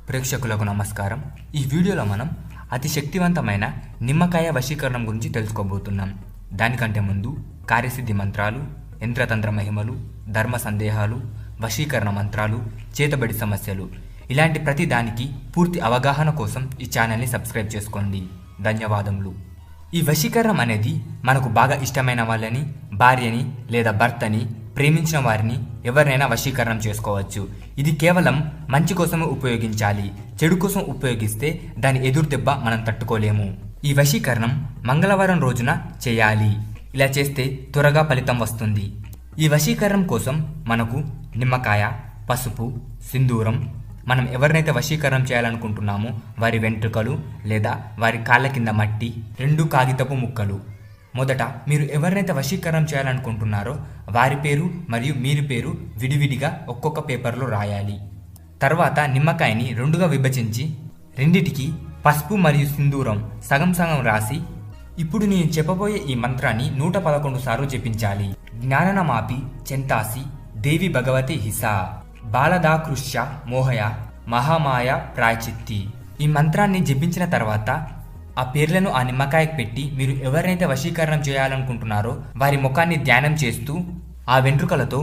ప్రేక్షకులకు నమస్కారం. ఈ వీడియోలో మనం అతి శక్తివంతమైన నిమ్మకాయ వశీకరణం గురించి తెలుసుకోబోతున్నాం. దానికంటే ముందు కార్యసిద్ధి మంత్రాలు, యంత్రతంత్ర మహిమలు, ధర్మ సందేహాలు, వశీకరణ మంత్రాలు, చేతబడి సమస్యలు ఇలాంటి ప్రతి దానికి పూర్తి అవగాహన కోసం ఈ ఛానల్ని సబ్స్క్రైబ్ చేసుకోండి. ధన్యవాదములు. ఈ వశీకరణం అనేది మనకు బాగా ఇష్టమైన వాళ్ళని, భార్యని లేదా భర్తని, ప్రేమించిన వారిని ఎవరినైనా వశీకరణం చేసుకోవచ్చు. ఇది కేవలం మంచి కోసమే ఉపయోగించాలి. చెడు కోసం ఉపయోగిస్తే దాని ఎదురు దెబ్బ మనం తట్టుకోలేము. ఈ వశీకరణం మంగళవారం రోజున చేయాలి. ఇలా చేస్తే త్వరగా ఫలితం వస్తుంది. ఈ వశీకరణం కోసం మనకు నిమ్మకాయ, పసుపు, సింధూరం, మనం ఎవరినైతే వశీకరణం చేయాలనుకుంటున్నామో వారి వెంట్రుకలు లేదా వారి కాళ్ళ కింద మట్టి, 2 కాగితపు ముక్కలు. మొదట మీరు ఎవరినైతే వశీకరణం చేయాలనుకుంటున్నారో వారి పేరు మరియు మీరు పేరు విడివిడిగా ఒక్కొక్క పేపర్లో రాయాలి. తర్వాత నిమ్మకాయని 2గా విభజించి రెండిటికి పసుపు మరియు సింధూరం సగం సగం రాసి, ఇప్పుడు నేను చెప్పబోయే ఈ మంత్రాన్ని 111 సార్లు జపించాలి. జ్ఞాననమాపి చెంతాసి దేవి భగవతి హిసా బాలదాకృష్య మోహయ మహామాయ ప్రాయచిత్తి. ఈ మంత్రాన్ని జపించిన తర్వాత ఆ పేర్లను ఆ నిమ్మకాయకు పెట్టి మీరు ఎవరినైతే వశీకరణం చేయాలనుకుంటున్నారో వారి ముఖాన్ని ధ్యానం చేస్తూ ఆ వెంట్రుకలతో